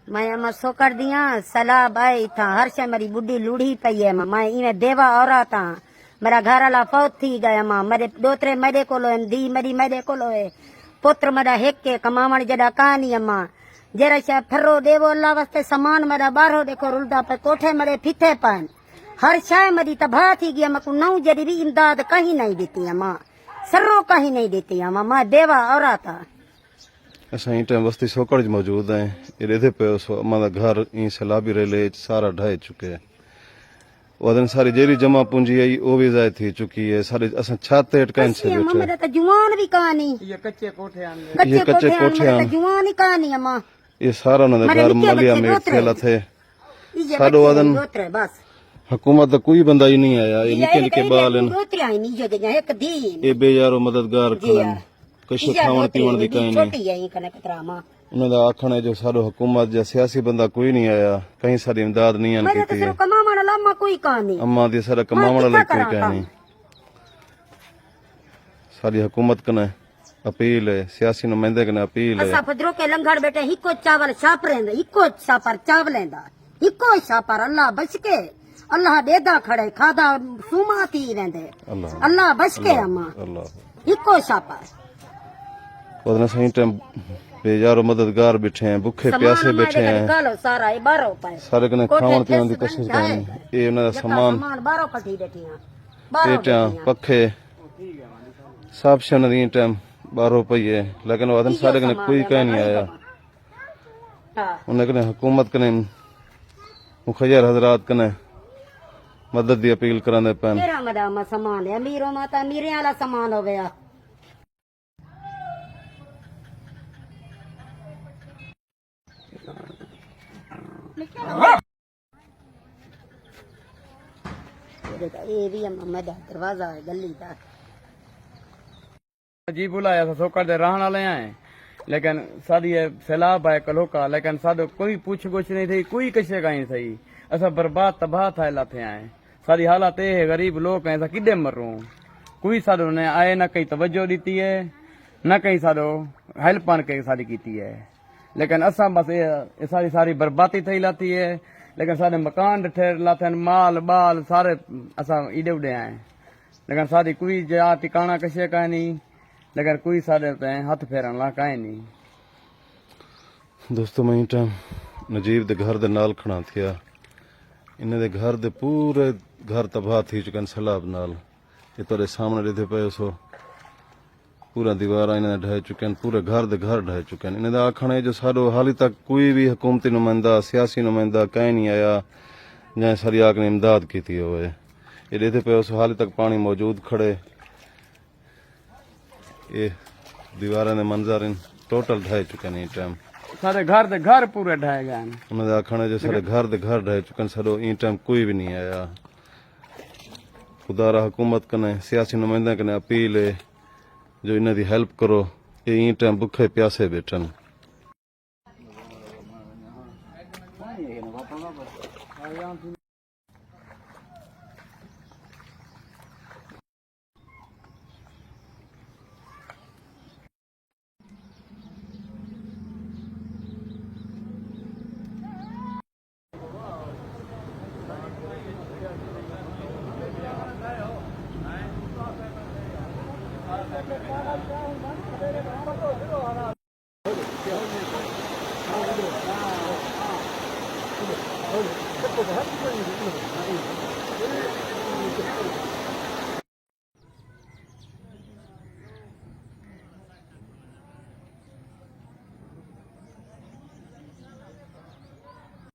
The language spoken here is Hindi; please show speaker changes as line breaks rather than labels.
मैं अम्मा सोकर दिया सलाह बाई था हर शे मेरी बुढ़ी लूढ़ी पई है मैं इवें देवा औरा था मेरा घर वाला फौत थी गया मां मेरे दोतरे मेरे कोलो दी मेरी मेरे कोलो है पुत्र मेरा हेके कमावण जड़ा कहानी अम्मा जरा शे फरो देवो अल्लाह वास्ते सामान मेरा बाहरो देखो रुलदा पे कोठे मेरे फिथे पान हर शय मेरी तबाह थी गई अम्मा को नौ जड़ी भी इमदाद कहीं नहीं देती अम्मा सर्रो कहीं नहीं देती अम्मा मैं देवा औरा था
असा ई टाइम बस्ती सोकड़ मौजूद है ये पे अम्मा का घर ई सैलाबी रेले सारा ढह चुके है वदन सारी जेरी जमा पूंजी आई वो भी जाय थी चुकी है सारे असा छाते अटकान से बैठे
मेरा तो जुआन भी कहानी
ये कच्चे कोठे
ये कच्चे कोठे
मेरा तो जुआन ही कहानी अम्मा
ये सारा ना घर मलिया में फैला थे सारो वदन
बस
हुकूमत का कोई बंदा ही नहीं आया ये निके निके बाल ये बेयारो मददगार करन कशे खावण पीवण दी कहीं नहीं उन्होंने आखना है जो सारो हुकूमत या सियासी बंदा कोई नहीं आया कहीं सारी इमदाद नहीं आन की थी अम्मा दी सारा कमावण वाला कोई कहानी सारी हुकूमत कने अपील है सियासी नुमाइंदे कने अपील है
असा फजरो के लंघड़ बेटे हिको चावल छाप रेंदा हिको छापर चावल लेंदा हिको छापर अल्लाह बच के अल्लाह देदा खड़े खादा सुमा थी रेंदे अल्लाह बच के अम्मा हिको छापर
वदन सही टाइम बेजारो मददगार बैठे हैं भूखे प्यासे बैठे हैं सारे कने खावण पीवण दी कोशिश करनी ये उन्हां दा सामान पेटियां पखे सब शे उन्हां दी टाइम बारो पई है लेकिन वदन सारे कने कोई कह नहीं आया उन्हें कने हुकूमत कने मुखिया हजरात कने मदद दी अपील करांदे पैन
मेरा मदामा सामान है अमीरों माता अमीरे वाला सामान हो गया ये भी मदा दरवाजा है गली का
जी बुलाया था सोकर दे रहन वाले हैं लेकिन सारी सैलाब है कलोका लेकिन साडो कोई पूछ गुछ नहीं थी कोई कशे का ही सही असा बर्बाद तबाह था लाथे आए सारी हालत ये है गरीब लोग हैं किडे मरूं कोई साडो ने आए ना कहीं तवज्जो दी है न कहीं साडो हेल्प आन के सारी की है लेकिन असा बस ये सारी बर्बादी थी लाती है लेकिन सारे मकान ठे लाथे माल बाल सारे असा इडे उडे आए लेकिन सारी कोई जा टिकाणा कशे का नहीं लेकिन कोई सारे हाथ फेरन ला काहे नहीं
दोस्तों मैं टाइम नजीब दे घर दे नाल खड़ा थिया इन्हें दे घर दे पूरे घर तबाह थी चुकन सैलाब नाल ये तेरे सामने रहते पे सो पूरा दीवार इन्हें ढह चुके हैं पूरे घर दे घर ढह चुके हैं इन्हें आखना है जो सारो हाली तक कोई भी हुकूमती नुमाइंदा सियासी नुमाइंदा कहीं नहीं आया जै सारी आग ने इमदाद की थी हुए ये रहते पे उस हाली तक पानी मौजूद खड़े ये दीवार ने मंजर इन टोटल ढह चुके हैं टाइम
सारे घर दे घर पूरे ढह गए
उन्हें आखना है जो सारे घर दे घर ढह चुके हैं सारो ई टाइम कोई भी नहीं आया खुदारा हुकूमत कने सियासी नुमाइंदा कने अपील है जो इन्हें दी हेल्प करो ये ई टाइम भुखे प्यासे बैठन